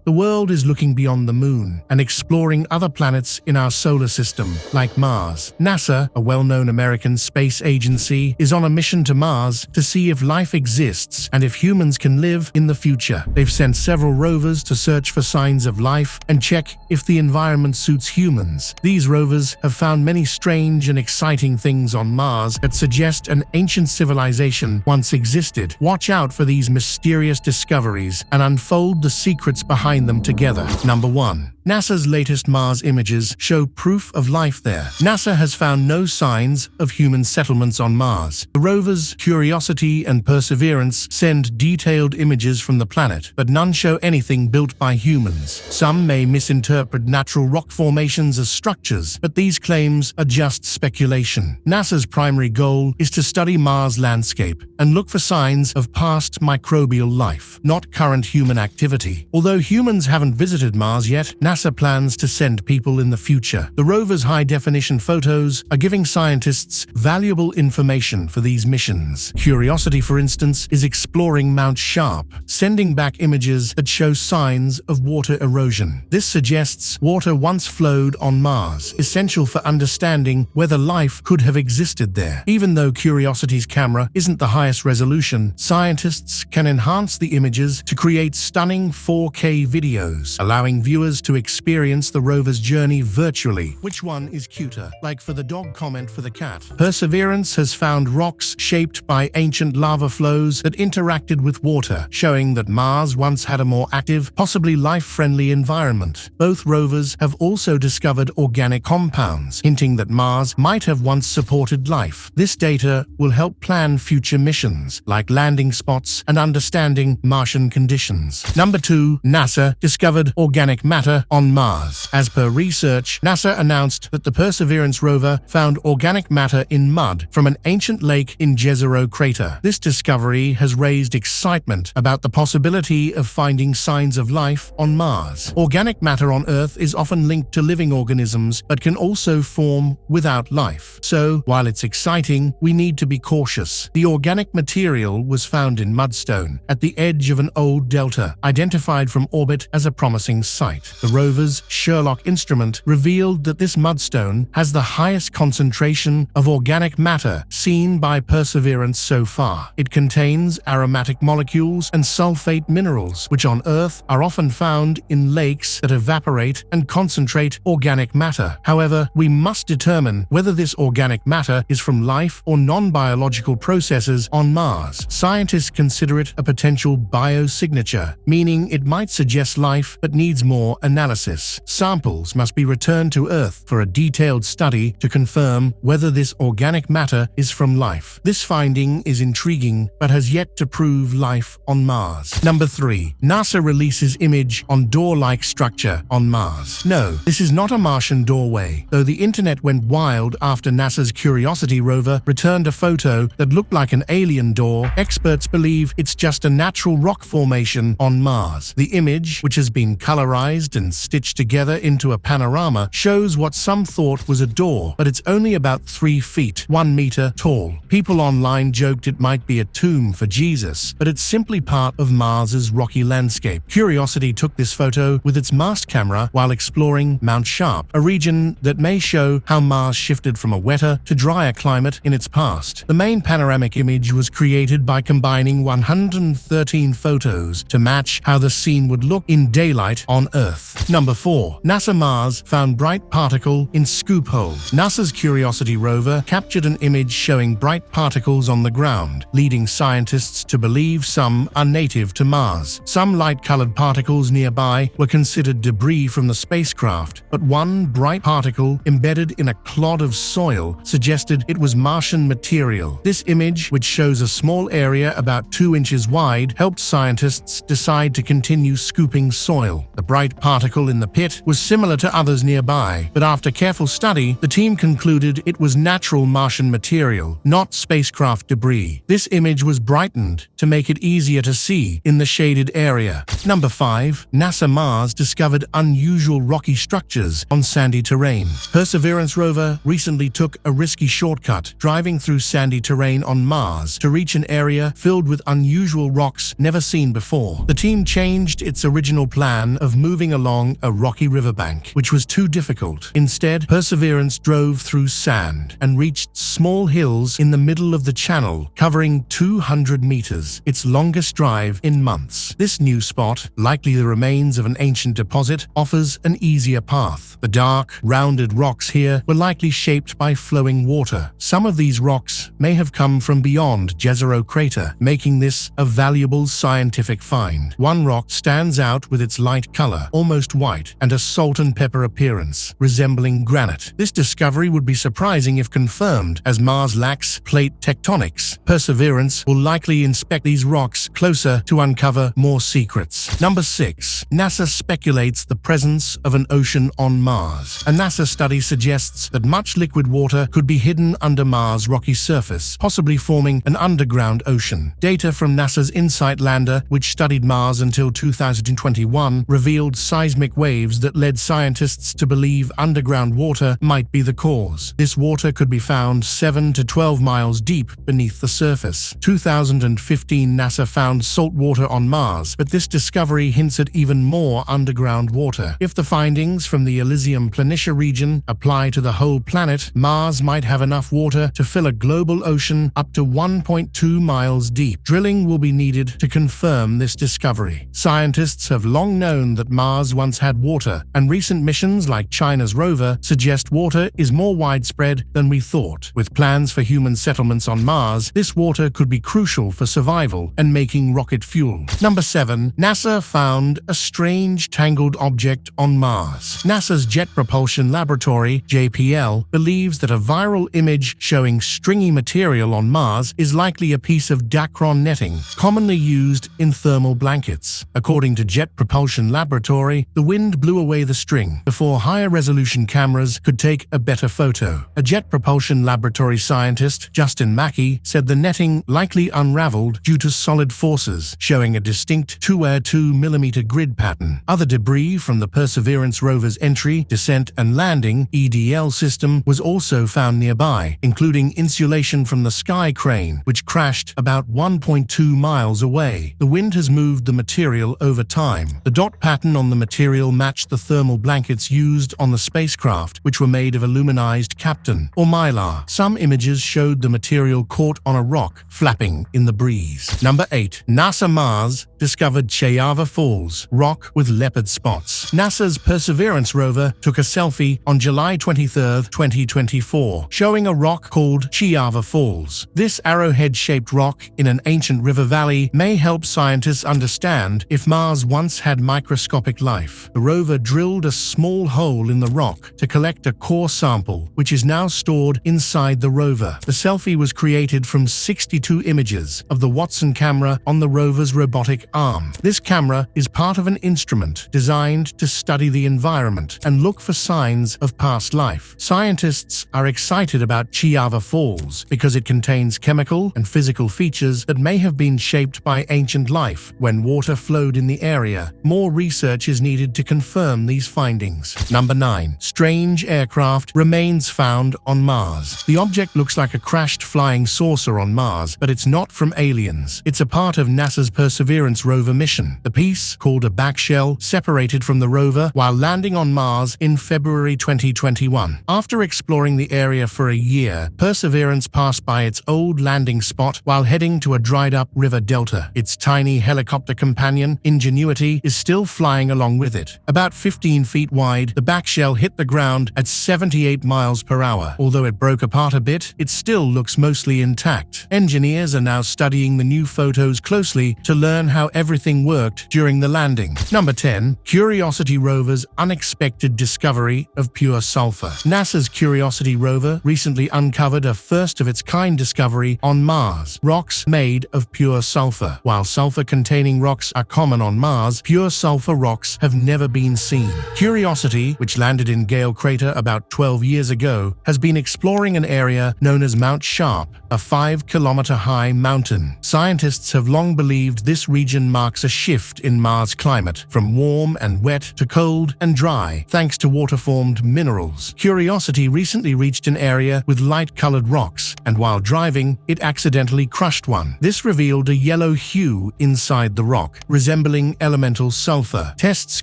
The world is looking beyond the moon and exploring other planets in our solar system, like Mars. NASA, a well-known American space agency, is on a mission to Mars to see if life exists and if humans can live in the future. They've sent several rovers to search for signs of life and check if the environment suits humans. These rovers have found many strange and exciting things on Mars that suggest an ancient civilization once existed. Watch out for these mysterious discoveries and unfold the secrets behind them together. Number 1. NASA's latest Mars images show proof of life there. NASA has found no signs of human settlements on Mars. The rovers Curiosity and Perseverance send detailed images from the planet, but none show anything built by humans. Some may misinterpret natural rock formations as structures, but these claims are just speculation. NASA's primary goal is to study Mars' landscape and look for signs of past microbial life, not current human activity. Although humans haven't visited Mars yet, NASA plans to send people in the future. The rover's high-definition photos are giving scientists valuable information for these missions. Curiosity, for instance, is exploring Mount Sharp, sending back images that show signs of water erosion. This suggests water once flowed on Mars, essential for understanding whether life could have existed there. Even though Curiosity's camera isn't the highest resolution, scientists can enhance the images to create stunning 4K videos, allowing viewers to experience the rover's journey virtually. Which one is cuter? Like for the dog, comment for the cat. Perseverance has found rocks shaped by ancient lava flows that interacted with water, showing that Mars once had a more active, possibly life-friendly environment. Both rovers have also discovered organic compounds, hinting that Mars might have once supported life. This data will help plan future missions, like landing spots and understanding Martian conditions. Number 2. NASA discovered organic matter on Mars. As per research, NASA announced that the Perseverance rover found organic matter in mud from an ancient lake in Jezero crater. This discovery has raised excitement about the possibility of finding signs of life on Mars. Organic matter on Earth is often linked to living organisms, but can also form without life. So, while it's exciting, we need to be cautious. The organic material was found in mudstone at the edge of an old delta, identified from orbit as a promising site. The rover's Sherlock instrument revealed that this mudstone has the highest concentration of organic matter seen by Perseverance so far. It contains aromatic molecules and sulfate minerals, which on Earth are often found in lakes that evaporate and concentrate organic matter. However, we must determine whether this organic matter is from life or non-biological processes on Mars. Scientists consider it a potential biosignature, meaning it might suggest life but needs more analysis. Samples must be returned to Earth for a detailed study to confirm whether this organic matter is from life. This finding is intriguing but has yet to prove life on Mars. Number 3. NASA releases image on door-like structure on Mars. No, this is not a Martian doorway, though the internet went wild after NASA's Curiosity rover returned a photo that looked like an alien door. Experts believe it's just a natural rock formation on Mars. The image, which has been colorized and stitched together into a panorama, shows what some thought was a door, but it's only about 3 feet, 1 meter tall. People online joked it might be a tomb for Jesus, but it's simply part of Mars's rocky landscape. Curiosity took this photo with its mast camera while exploring Mount Sharp, a region that may show how Mars shifted from a wetter to drier climate in its past. The main panoramic image was created by combining 113 photos to match how the scene would look in daylight on Earth. Number 4. NASA Mars found bright particle in scoop hole. NASA's Curiosity rover captured an image showing bright particles on the ground, leading scientists to believe some are native to Mars. Some light-colored particles nearby were considered debris from the spacecraft, but one bright particle embedded in a clod of soil suggested it was Martian material. This image, which shows a small area about 2 inches wide, helped scientists decide to continue scooping soil. The bright particle particle in the pit was similar to others nearby, but after careful study, the team concluded it was natural Martian material, not spacecraft debris. This image was brightened to make it easier to see in the shaded area. Number 5. NASA Mars discovered unusual rocky structures on sandy terrain. Perseverance rover recently took a risky shortcut, driving through sandy terrain on Mars to reach an area filled with unusual rocks never seen before. The team changed its original plan of moving along a rocky riverbank, which was too difficult. Instead, Perseverance drove through sand and reached small hills in the middle of the channel, covering 200 meters, its longest drive in months. This new spot, likely the remains of an ancient deposit, offers an easier path. The dark, rounded rocks here were likely shaped by flowing water. Some of these rocks may have come from beyond Jezero crater, making this a valuable scientific find. One rock stands out with its light color, almost white, and a salt and pepper appearance, resembling granite. This discovery would be surprising if confirmed, as Mars lacks plate tectonics. Perseverance will likely inspect these rocks closer to uncover more secrets. Number 6. NASA speculates the presence of an ocean on Mars. A NASA study suggests that much liquid water could be hidden under Mars' rocky surface, possibly forming an underground ocean. Data from NASA's InSight lander, which studied Mars until 2021, revealed seismic waves that led scientists to believe underground water might be the cause. This water could be found 7 to 12 miles deep beneath the surface. 2015 NASA found salt water on Mars, but this discovery hints at even more underground water. If the findings from the Elysium Planitia region apply to the whole planet, Mars might have enough water to fill a global ocean up to 1.2 miles deep. Drilling will be needed to confirm this discovery. Scientists have long known that Mars once had water, and recent missions like China's Rover suggest water is more widespread than we thought. With plans for human settlements on Mars, this water could be crucial for survival and making rocket fuel. Number 7. NASA found a strange tangled object on Mars. NASA's Jet Propulsion Laboratory, JPL, believes that a viral image showing stringy material on Mars is likely a piece of Dacron netting, commonly used in thermal blankets. According to Jet Propulsion Laboratory, the wind blew away the string before higher-resolution cameras could take a better photo. A Jet Propulsion Laboratory scientist, Justin Mackey, said the netting likely unraveled due to solid forces, showing a distinct 2.2mm grid pattern. Other debris from the Perseverance rover's entry, descent, and landing (EDL) system was also found nearby, including insulation from the sky crane, which crashed about 1.2 miles away. The wind has moved the material over time. The dot pattern on the material matched the thermal blankets used on the spacecraft, which were made of aluminized captan, or mylar. Some images showed the material caught on a rock, flapping in the breeze. Number 8. NASA Mars discovered Chayava Falls, rock with leopard spots. NASA's Perseverance rover took a selfie on July 23, 2024, showing a rock called Chayava Falls. This arrowhead-shaped rock in an ancient river valley may help scientists understand if Mars once had microscopic life. The rover drilled a small hole in the rock to collect a core sample, which is now stored inside the rover. The selfie was created from 62 images of the Watson camera on the rover's robotic arm. This camera is part of an instrument designed to study the environment and look for signs of past life. Scientists are excited about Chayava Falls because it contains chemical and physical features that may have been shaped by ancient life when water flowed in the area. More research is needed to confirm these findings. Number 9. Strange aircraft remains found on Mars. The object looks like a crashed flying saucer on Mars, but it's not from aliens. It's a part of NASA's Perseverance rover mission. The piece, called a backshell, separated from the rover while landing on Mars in February 2021. After exploring the area for a year, Perseverance passed by its old landing spot while heading to a dried-up river delta. Its tiny helicopter companion, Ingenuity, is still flying along with it. About 15 feet wide, the backshell hit the ground at 78 miles per hour. Although it broke apart a bit, it still looks mostly intact. Engineers are now studying the new photos closely to learn how everything worked during the landing. Number 10. Curiosity rover's unexpected discovery of pure sulfur. NASA's Curiosity rover recently uncovered a first-of-its-kind discovery on Mars, rocks made of pure sulfur. While sulfur-containing rocks are common on Mars, pure sulfur rocks have never been seen. Curiosity, which landed in Gale Crater about 12 years ago, has been exploring an area known as Mount Sharp, a 5-kilometer-high mountain. Scientists have long believed this region marks a shift in Mars' climate, from warm and wet to cold and dry, thanks to water-formed minerals. Curiosity recently reached an area with light-colored rocks, and while driving, it accidentally crushed one. This revealed a yellow hue inside the rock, resembling elemental sulfur. Tests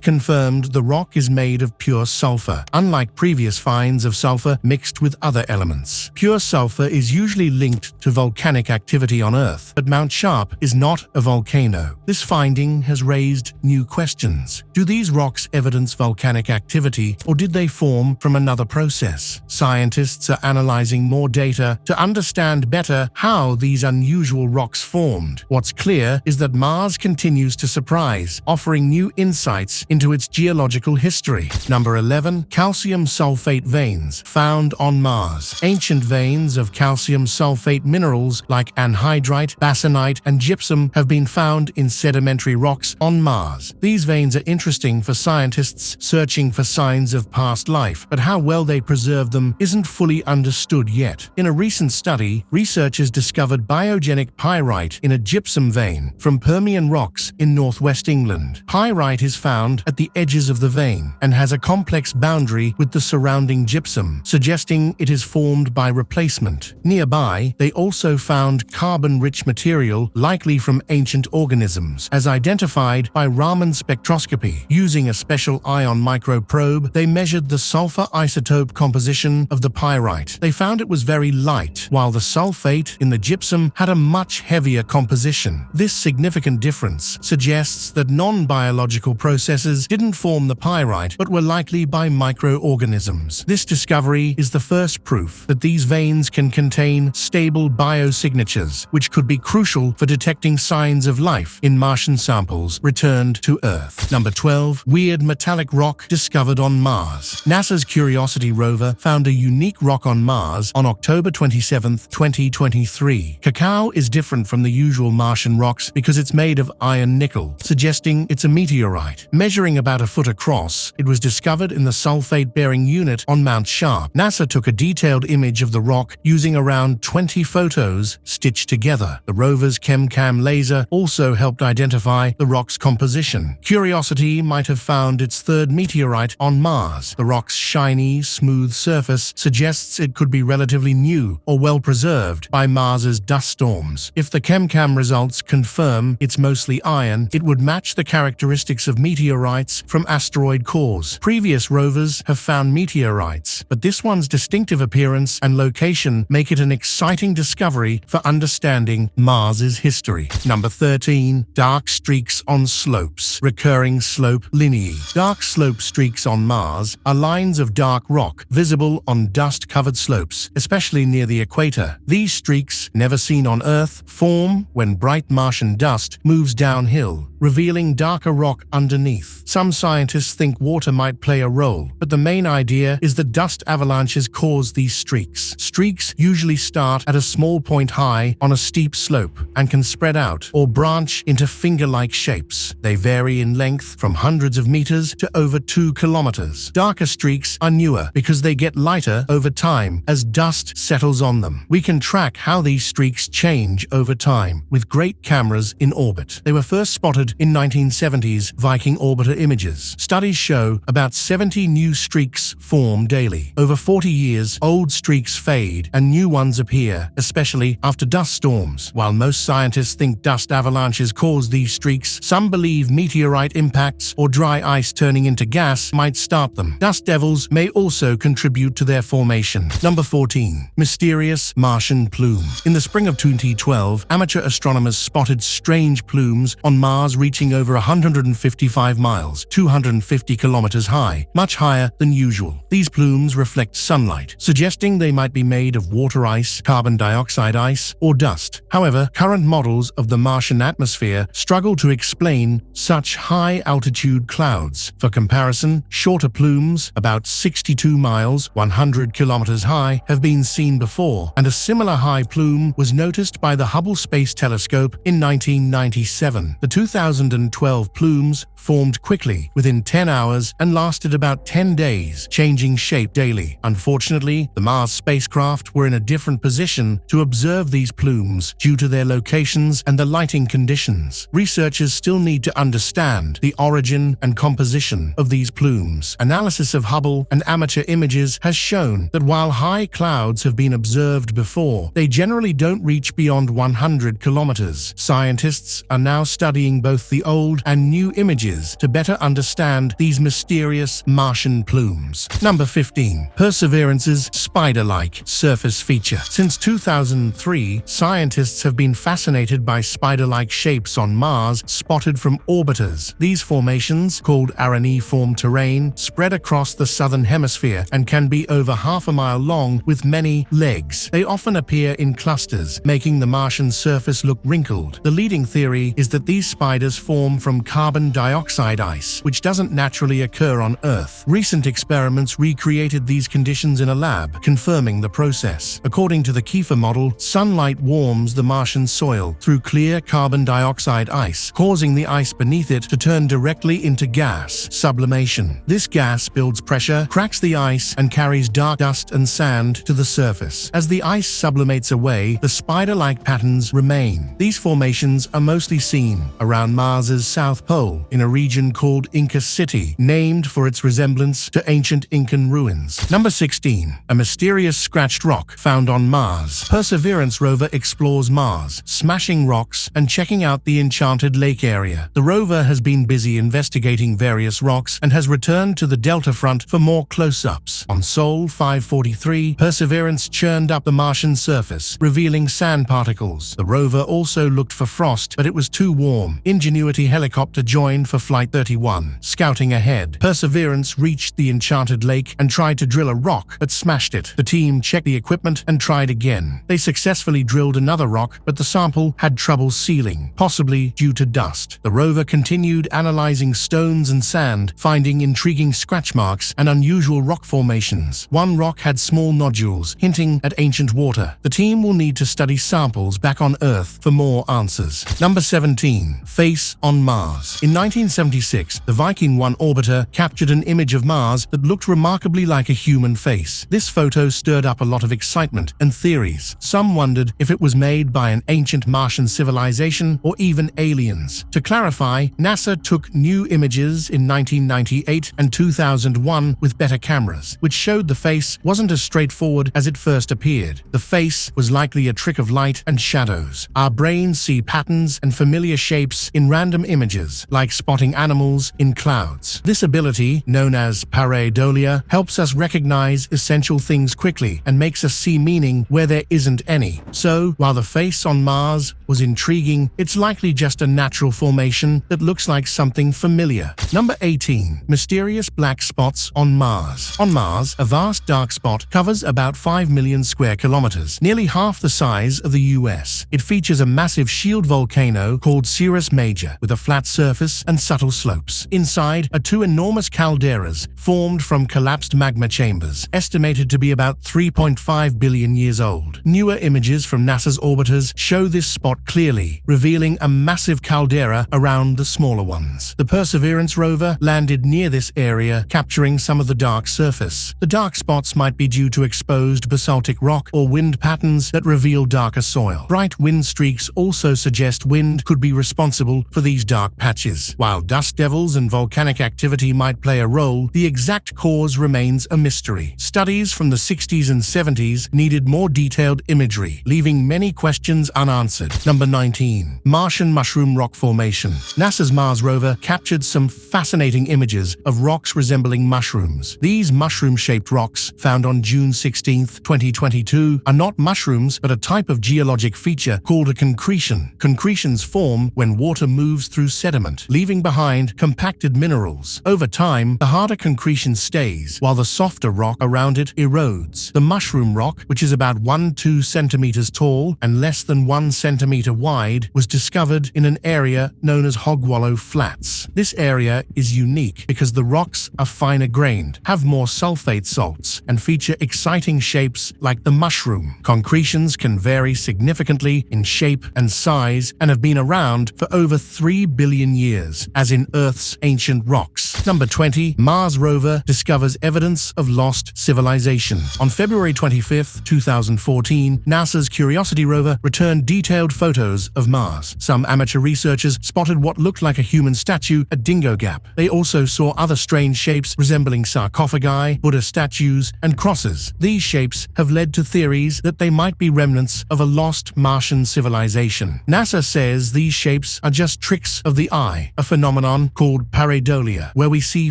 confirmed the rock is made of pure sulfur, unlike previous finds of sulfur mixed with other elements. Pure sulfur is usually linked to volcanic activity on Earth, but Mount Sharp is not a volcano. This finding has raised new questions. Do these rocks evidence volcanic activity, or did they form from another process? Scientists are analyzing more data to understand better how these unusual rocks formed. What's clear is that Mars continues to surprise, offering new insights into its geological history. Number 11. Calcium sulfate veins found on Mars. Ancient veins of calcium sulfate minerals like anhydrite, basanite, and gypsum have been found in sedimentary rocks on Mars. These veins are interesting for scientists searching for signs of past life, but how well they preserve them isn't fully understood yet. In a recent study, researchers discovered biogenic pyrite in a gypsum vein from Permian rocks in northwest England. Pyrite is found at the edges of the vein and has a complex boundary with the surrounding gypsum, suggesting it is formed by replacement. Nearby, they also found carbon-rich material likely from ancient organisms, as identified by Raman spectroscopy. Using a special ion microprobe, they measured the sulfur isotope composition of the pyrite. They found it was very light, while the sulfate in the gypsum had a much heavier composition. This significant difference suggests that non-biological processes didn't form the pyrite, but were likely by microorganisms. This discovery is the first proof that these veins can contain stable biosignatures, which could be crucial for detecting signs of life in Martian samples returned to Earth. Number 12. Weird metallic rock discovered on Mars. NASA's Curiosity rover found a unique rock on Mars on October 27, 2023. Cacao is different from the usual Martian rocks because it's made of iron-nickel, suggesting it's a meteorite. Measuring about a foot across, it was discovered in the sulfate-bearing unit on Mount Sharp. NASA took a detailed image of the rock using around 20 photos stitched together. The rover's ChemCam laser also helped identify the rock's composition. Curiosity might have found its third meteorite on Mars. The rock's shiny, smooth surface suggests it could be relatively new or well-preserved by Mars's dust storms. If the ChemCam results confirm it's mostly iron, it would match the characteristics of meteorites from asteroid cores. Previous rovers have found meteorites, but this one's distinctive appearance and location make it an exciting discovery for understanding Mars's history. Number 13. Dark streaks on slopes. Recurring slope lineae. Dark slope streaks on Mars are lines of dark rock visible on dust-covered slopes, especially near the equator. These streaks, never seen on Earth, form when bright Martian dust moves downhill, revealing darker rock underneath. Some scientists think water might play a role, but the main idea is that dust avalanches cause these streaks. Streaks usually start at a small point high on a steep slope and can spread out or branch into finger-like shapes. They vary in length from hundreds of meters to over 2 kilometers. Darker streaks are newer because they get lighter over time as dust settles on them. We can track how these streaks change over time with great cameras in orbit. They were first spotted in 1970s Viking orbiter images. Studies show about 70 new streaks form daily. Over 40 years, old streaks fade and new ones appear, especially after dust storms. While most scientists think dust avalanches cause these streaks, some believe meteorite impacts or dry ice turning into gas might start them. Dust devils may also contribute to their formation. Number 14. Mysterious Martian plume. In the spring of 2012, amateur astronomers spotted strange plumes on Mars reaching over 155 miles, 250 kilometers high, much higher than usual. These plumes reflect sunlight, suggesting they might be made of water ice, carbon dioxide ice, or dust. However, current models of the Martian atmosphere struggle to explain such high-altitude clouds. For comparison, shorter plumes, about 62 miles, 100 kilometers high, have been seen before, and a similar high plume was noticed by the Hubble Space Telescope in 1997. The 2012 plumes formed quickly quickly, within 10 hours, and lasted about 10 days, changing shape daily. Unfortunately, the Mars spacecraft were in a different position to observe these plumes due to their locations and the lighting conditions. Researchers still need to understand the origin and composition of these plumes. Analysis of Hubble and amateur images has shown that while high clouds have been observed before, they generally don't reach beyond 100 kilometers. Scientists are now studying both the old and new images to better understand these mysterious Martian plumes. Number 15. Perseverance's spider-like surface feature. Since 2003, scientists have been fascinated by spider-like shapes on Mars spotted from orbiters. These formations, called areniform terrain, spread across the southern hemisphere and can be over half a mile long with many legs. They often appear in clusters, making the Martian surface look wrinkled. The leading theory is that these spiders form from carbon dioxide ice, which doesn't naturally occur on Earth. Recent experiments recreated these conditions in a lab, confirming the process. According to the Kiefer model, sunlight warms the Martian soil through clear carbon dioxide ice, causing the ice beneath it to turn directly into gas, sublimation. This gas builds pressure, cracks the ice, and carries dark dust and sand to the surface. As the ice sublimates away, the spider-like patterns remain. These formations are mostly seen around Mars's south pole in a region called Inca City, named for its resemblance to ancient Incan ruins. Number 16. A mysterious scratched rock found on Mars. Perseverance rover explores Mars, smashing rocks and checking out the Enchanted Lake area. The rover has been busy investigating various rocks and has returned to the delta front for more close-ups. On Sol 543, Perseverance churned up the Martian surface, revealing sand particles. The rover also looked for frost, but it was too warm. Ingenuity helicopter joined for Flight 31. Scouting ahead, Perseverance reached the Enchanted Lake and tried to drill a rock, but smashed it. The team checked the equipment and tried again. They successfully drilled another rock, but the sample had trouble sealing, possibly due to dust. The rover continued analyzing stones and sand, finding intriguing scratch marks and unusual rock formations. One rock had small nodules, hinting at ancient water. The team will need to study samples back on Earth for more answers. Number 17. Face on Mars. In 1976, the Viking 1 orbiter captured an image of Mars that looked remarkably like a human face. This photo stirred up a lot of excitement and theories. Some wondered if it was made by an ancient Martian civilization or even aliens. To clarify, NASA took new images in 1998 and 2001 with better cameras, which showed the face wasn't as straightforward as it first appeared. The face was likely a trick of light and shadows. Our brains see patterns and familiar shapes in random images, like spotting animals in clouds. This ability, known as pareidolia, helps us recognize essential things quickly and makes us see meaning where there isn't any. So, while the face on Mars was intriguing, it's likely just a natural formation that looks like something familiar. Number 18. Mysterious black spots on Mars. On Mars, a vast dark spot covers about 5 million square kilometers, nearly half the size of the US. It features a massive shield volcano called Cirrus Major, with a flat surface and subtle slopes. Inside are two enormous calderas formed from collapsed magma chambers, estimated to be about 3.5 billion years old. Newer images from NASA's orbiters show this spot clearly, revealing a massive caldera around the smaller ones. The Perseverance rover landed near this area, capturing some of the dark surface. The dark spots might be due to exposed basaltic rock or wind patterns that reveal darker soil. Bright wind streaks also suggest wind could be responsible for these dark patches. While dust devils and volcanic activity might play a role, the exact cause remains a mystery. Studies from the 60s and 70s needed more detailed imagery, leaving many questions unanswered. Number 19. Martian mushroom rock formation. NASA's Mars rover captured some fascinating images of rocks resembling mushrooms. These mushroom-shaped rocks, found on June 16, 2022, are not mushrooms but a type of geologic feature called a concretion. Concretions form when water moves through sediment, leaving behind compacted minerals. Over time, the harder concretion stays, while the softer rock around it erodes. The mushroom rock, which is about 1-2 centimeters tall and less than 1 centimeter wide, was discovered in an area known as Hogwallow Flats. This area is unique because the rocks are finer grained, have more sulfate salts, and feature exciting shapes like the mushroom. Concretions can vary significantly in shape and size and have been around for over 3 billion years, as in Earth's ancient rocks. Number 20. Mars rover discovers evidence of lost civilization. On February 25, 2014, NASA's Curiosity rover returned detailed photos of Mars. Some amateur researchers spotted what looked like a human statue at Dingo Gap. They also saw other strange shapes resembling sarcophagi, Buddha statues, and crosses. These shapes have led to theories that they might be remnants of a lost Martian civilization. NASA says these shapes are just tricks of the eye, a phenomenon called pareidolia, where we see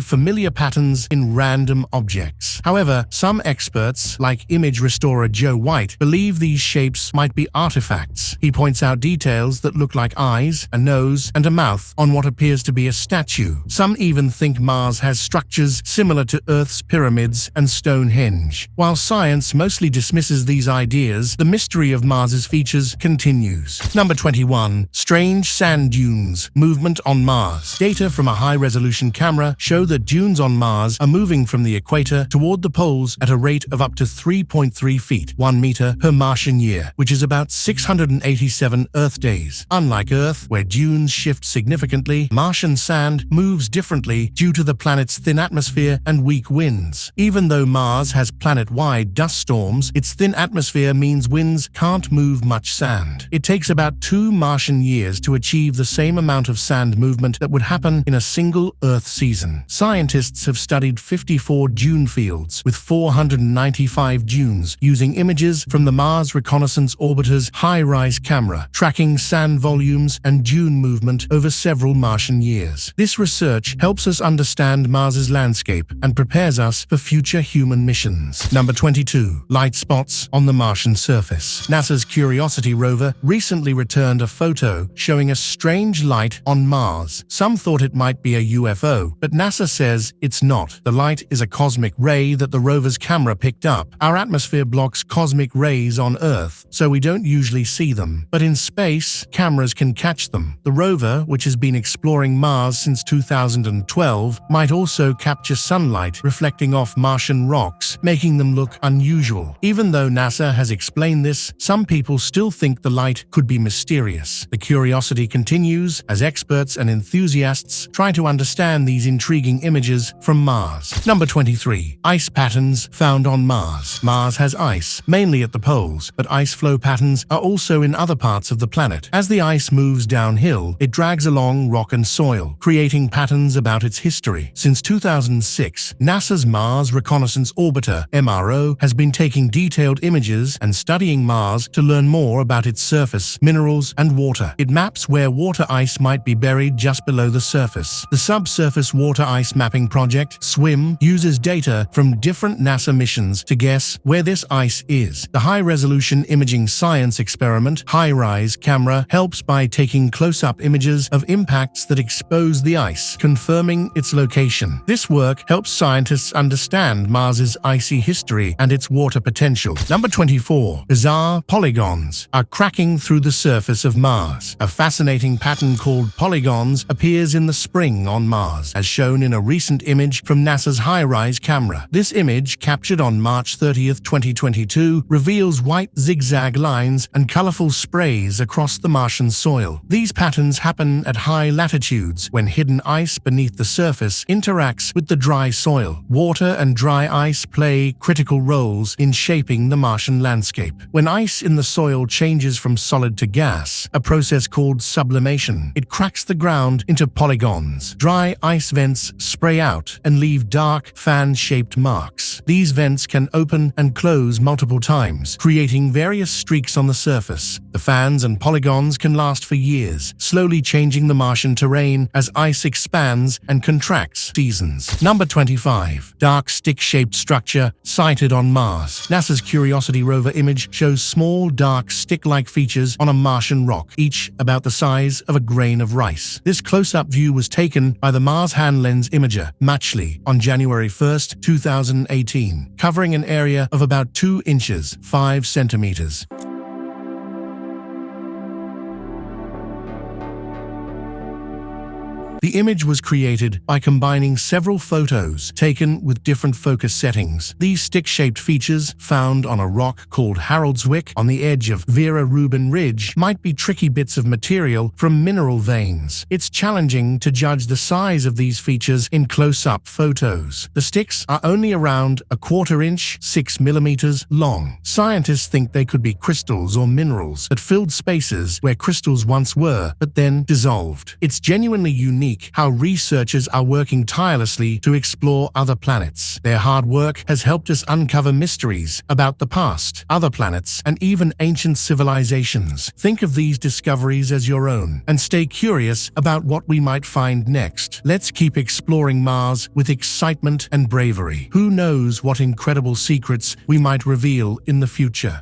familiar patterns in random objects. However, some experts, like image restorer Joe White, believe these shapes might be artifacts. He points out details that look like eyes, a nose, and a mouth on what appears to be a statue. Some even think Mars has structures similar to Earth's pyramids and Stonehenge. While science mostly dismisses these ideas, the mystery of Mars's features continues. Number 21. Strange sand dunes. Movement on Mars. Data from a high-resolution camera show that dunes on Mars are moving from the equator toward the poles at a rate of up to 3.3 feet, 1 meter per Martian year, which is about 687 Earth days. Unlike Earth, where dunes shift significantly, Martian sand moves differently due to the planet's thin atmosphere and weak winds. Even though Mars has planet-wide dust storms, its thin atmosphere means winds can't move much sand. It takes about 2 Martian years to achieve the same amount of sand movement that would happen in a single Earth season. Scientists have studied 54 dune fields with 495 dunes using images from the Mars Reconnaissance Orbiter's high-rise camera, tracking sand volumes and dune movement over several Martian years. This research helps us understand Mars's landscape and prepares us for future human missions. Number 22. Light spots on the Martian surface. NASA's Curiosity rover recently returned a photo showing a strange light on Mars. Some thought it might be a UFO, but NASA says it's not. The light is a cosmic ray that the rover's camera picked up. Our atmosphere blocks cosmic rays on Earth, so we don't usually see them. But in space, cameras can catch them. The rover, which has been exploring Mars since 2012, might also capture sunlight reflecting off Martian rocks, making them look unusual. Even though NASA has explained this, some people still think the light could be mysterious. The curiosity continues as experts and enthusiasts try to understand these intriguing images from Mars. Number 23. Ice patterns found on Mars. Mars has ice, mainly at the poles, but ice flow patterns are also in other parts of the planet. As the ice moves downhill, it drags along rock and soil, creating patterns about its history. Since 2006, NASA's Mars Reconnaissance Orbiter, MRO, has been taking detailed images and studying Mars to learn more about its surface, minerals, and water. It maps where water ice might be buried just below the surface. The Subsurface Water Ice Mapping Project, SWIM, uses data from different NASA missions to guess where this ice is. The high-resolution imaging science experiment, HiRISE camera, helps by taking close-up images of impacts that expose the ice, confirming its location. This work helps scientists understand Mars's icy history and its water potential. Number 24. Bizarre polygons are cracking through the surface of Mars. A fascinating pattern called polygons appears in the spring on Mars, as shown in a recent image from NASA's HiRISE camera. This image, captured on March 30, 2022, reveals white zigzag lines and colorful sprays across the Martian soil. These patterns happen at high latitudes when hidden ice beneath the surface interacts with the dry soil. Water and dry ice play critical roles in shaping the Martian landscape. When ice in the soil changes from solid to gas, a process called sublimation, it cracks the ground into polygons. Dry ice vents spray out and leave dark, fan-shaped marks. These vents can open and close multiple times, creating various streaks on the surface. The fans and polygons can last for years, slowly changing the Martian terrain as ice expands and contracts seasons. Number 25. Dark stick-shaped structure sighted on Mars. NASA's Curiosity rover image shows small, dark, stick-like features on a Martian rock, each about the size of a grain of rice. This close-up view was taken by the Mars Hand Lens imager, Matchley, on January 1, 2018, covering an area of about 2 inches, 5 centimeters. The image was created by combining several photos taken with different focus settings. These stick-shaped features, found on a rock called Haroldswick on the edge of Vera Rubin Ridge, might be tricky bits of material from mineral veins. It's challenging to judge the size of these features in close-up photos. The sticks are only around a quarter-inch, 6 millimeters long. Scientists think they could be crystals or minerals that filled spaces where crystals once were, but then dissolved. It's genuinely unique how researchers are working tirelessly to explore other planets. Their hard work has helped us uncover mysteries about the past, other planets, and even ancient civilizations. Think of these discoveries as your own, and stay curious about what we might find next. Let's keep exploring Mars with excitement and bravery. Who knows what incredible secrets we might reveal in the future?